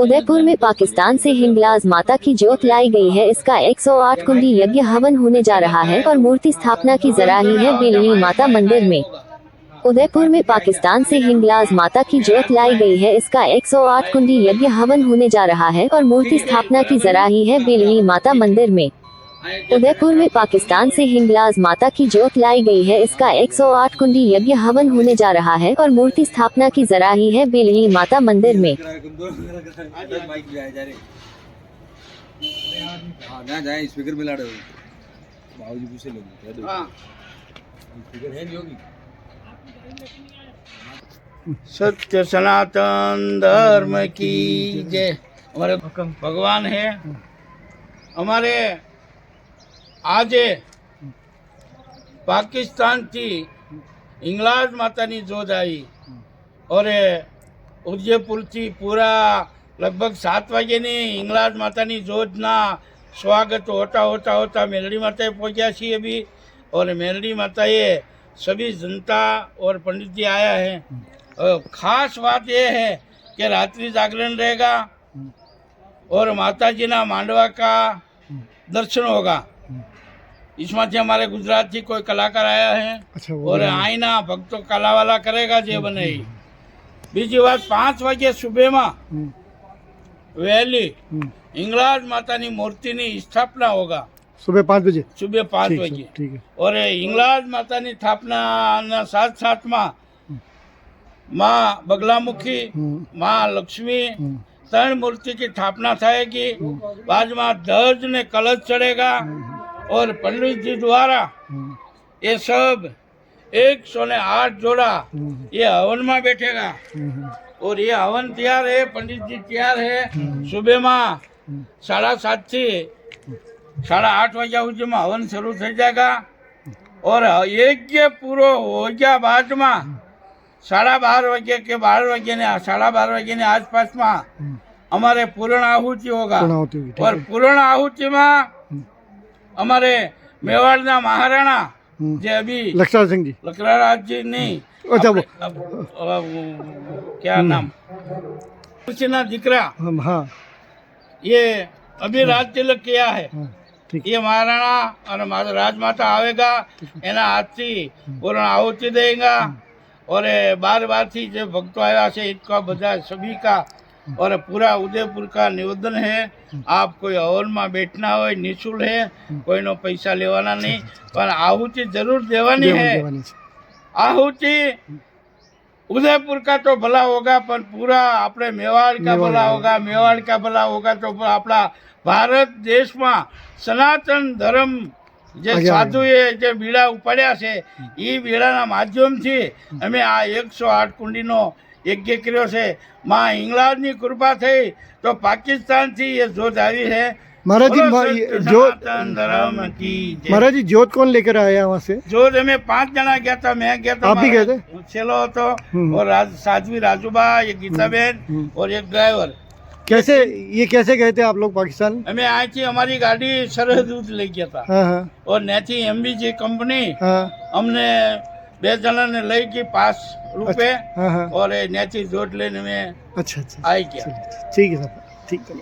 उदयपुर में पाकिस्तान से हिंगलाज माता की जोत लाई गई है। इसका 108 कुंडी यज्ञ हवन होने जा रहा है और मूर्ति स्थापना की जा रही है बेलवी माता मंदिर में। उदयपुर में पाकिस्तान से हिंगलाज माता की जोत लाई गई है। इसका 108 कुंडी यज्ञ हवन होने जा रहा है और मूर्ति स्थापना की जा रही है बेलवी माता मंदिर में। उदयपुर में पाकिस्तान से हिंगलाज माता की जोत लाई गई है। इसका 108 कुंडी यज्ञ हवन होने जा रहा है और मूर्ति स्थापना की जा रही है बेलवी माता मंदिर में। सत्य सनातन धर्म की जय। हमारे भगवान है। हमारे આજે પાકિસ્તાનથી હિંગલાજ માતાની જોત આવી और ઉદયપુરથી પૂરા लगभग 7 વાગ્યાની હિંગલાજ માતાની જોતના स्वागत होता मेलड़ी माता पहुँचा छी अभी। और मेलड़ी माताए सभी जनता और पंडित जी आया है। खास बात यह है कि रात्रि जागरण रहेगा और माता जी ना मांडवा का दर्शन होगा। इसमें से हमारे गुजरात से कोई कलाकार आया है। अच्छा, और आईना भक्तों कला वाला करेगा जे बने। बीजी बात 5 वागे सुबह में वहेली हिंगलाज माता की मूर्ति की स्थापना होगा। सुबह 5 बजे। सुबह 5 बजे। ठीक है। और हिंगलाज माता की स्थापना साथ साथ माँ बगलामुखी, माँ लक्ष्मी 3 मूर्ति की स्थापना थाएगी। बाद में ध्वज ने कलश चढ़ेगा और पंडित जी द्वारा ये सब 108 जोड़ा ये हवन में बैठेगा। और ये हवन तैयार है, पंडित जी तैयार है। सुबह में 7:30 से 8:30 वाग्या सुधी में हवन शुरू थी जाएगा। और यज्ञ पूरो हो गया बाद में 12:30 वागे के 12 वागे ने 12:30 वागे ने आसपास में हमारे पूर्ण आहुति होगा। और पूर्ण आहुति में हमारे मेवाड़ना महाराणा जे अभी लखराज जी नहीं क्या नाम ना दीकरा ये अभी राज तिलक किया है। ये महाराणा और राजमाता आवेगा एना हाथ से पूर्ण आहुति देगा। और बार थी जो भक्तों आया से इनका बजा सभी का और पूरा उदयपुर का निवेदन है। आप कोई हवन में बैठना हो निःशुल्क है, कोई नो पैसा लेवाना नहीं, पर आहुति जरूर देवानी है। आहुति उदयपुर का तो भला होगा पर पूरा अपने मेवाड़ का भला होगा। मेवाड़ का भला होगा तो अपना भारत देश में सनातन धर्म जे साधुए जे बीड़ा उपाड्या छे ई बीड़ाना माध्यमथी अमे आ 108 कुंडीनो यज्ञ कर्यो छे। माँ हिंगलाजनी कृपा थई तो पाकिस्तान थी ये जोत आई है। महाराज जी जोत कौन लेकर आया वहाँ से? जोत हमें 5 जना गया था। मैं गया था, आप भी गए थे? चलो तो और साध्वी राजूबा, ये गीताबेन और एक ड्राइवर। कैसे गए थे आप लोग पाकिस्तान? हमें आई थी, हमारी गाड़ी सरहद ले गया था। और नेथी एमबीजी कंपनी हमने 2 जना ने लई की 5 रुपए। और नेथी जोत लेने में अच्छा आई गया। ठीक है सर, ठीक है।